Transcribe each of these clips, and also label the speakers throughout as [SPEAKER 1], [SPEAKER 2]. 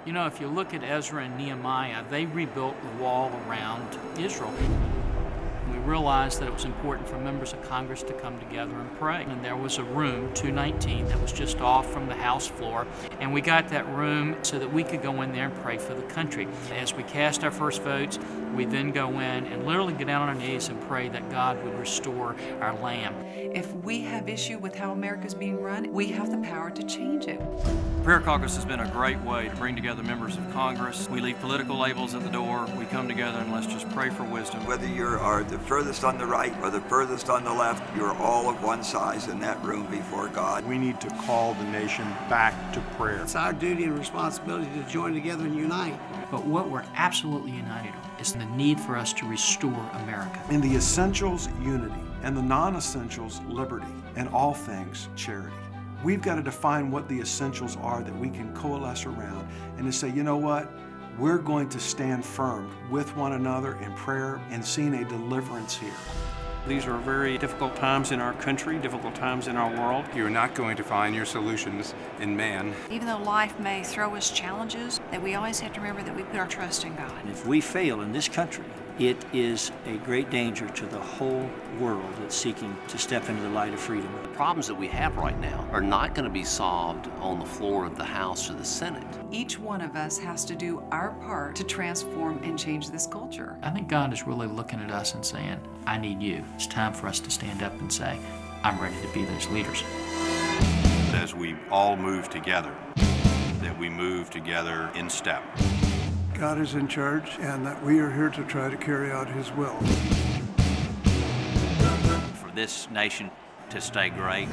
[SPEAKER 1] You know, if you look at Ezra and Nehemiah, they rebuilt the wall around Israel. We realized that it was important for members of Congress to come together and pray. And there was a room, 219, that was just off from the House floor. And we got that room so that we could go in there and pray for the country. As we cast our first votes, we then go in and literally get down on our knees and pray that God would restore our land.
[SPEAKER 2] If we have issue with how America's being run, we have the power to change it.
[SPEAKER 3] Prayer Caucus has been a great way to bring together members of Congress. We leave political labels at the door. We come together and let's just pray for wisdom.
[SPEAKER 4] Whether you are the furthest on the right or the furthest on the left, you're all of one size in that room before God.
[SPEAKER 5] We need to call the nation back to prayer.
[SPEAKER 6] It's our duty and responsibility to join together and unite.
[SPEAKER 1] But what we're absolutely united on is the need for us to restore America.
[SPEAKER 5] In the essentials, unity, and the non-essentials, liberty, and all things, charity. We've got to define what the essentials are that we can coalesce around and to say, you know what? We're going to stand firm with one another in prayer and seeing a deliverance here.
[SPEAKER 3] These are very difficult times in our country, difficult times in our world.
[SPEAKER 7] You're not going to find your solutions in man.
[SPEAKER 8] Even though life may throw us challenges, that we always have to remember that we put our trust in God.
[SPEAKER 9] If we fail in this country, it is a great danger to the whole world that's seeking to step into the light of freedom.
[SPEAKER 10] The problems that we have right now are not going to be solved on the floor of the House or the Senate.
[SPEAKER 2] Each one of us has to do our part to transform and change this culture.
[SPEAKER 1] I think God is really looking at us and saying, I need you. It's time for us to stand up and say, I'm ready to be those leaders.
[SPEAKER 7] As we all move together, that we move together in step.
[SPEAKER 6] God is in charge, and that we are here to try to carry out His will.
[SPEAKER 9] For this nation to stay great,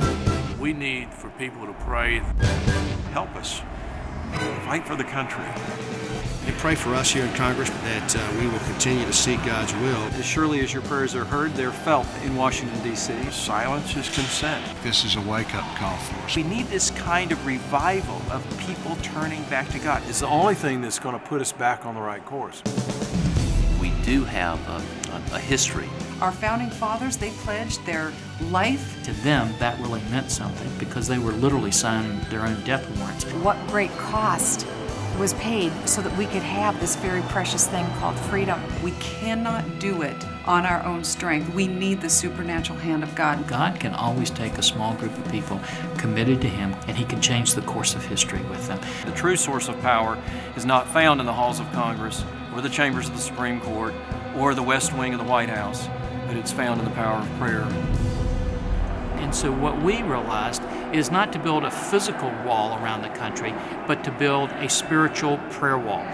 [SPEAKER 11] we need for people to pray.
[SPEAKER 5] Help us. Fight for the country.
[SPEAKER 12] And pray for us here in Congress that we will continue to seek God's will.
[SPEAKER 3] As surely as your prayers are heard, they're felt in Washington, D.C.
[SPEAKER 5] Silence is consent.
[SPEAKER 12] This is a wake-up call for us.
[SPEAKER 13] We need this kind of revival of people turning back to God.
[SPEAKER 5] It's the only thing that's going to put us back on the right course.
[SPEAKER 10] We do have a history.
[SPEAKER 2] Our founding fathers, they pledged their life.
[SPEAKER 1] To them, that really meant something because they were literally signing their own death warrants.
[SPEAKER 8] What great cost was paid so that we could have this very precious thing called freedom.
[SPEAKER 2] We cannot do it on our own strength. We need the supernatural hand of God.
[SPEAKER 1] God can always take a small group of people committed to Him, and He can change the course of history with them.
[SPEAKER 3] The true source of power is not found in the halls of Congress or the chambers of the Supreme Court or the West Wing of the White House, but it's found in the power of prayer.
[SPEAKER 1] And so what we realized is not to build a physical wall around the country, but to build a spiritual prayer wall.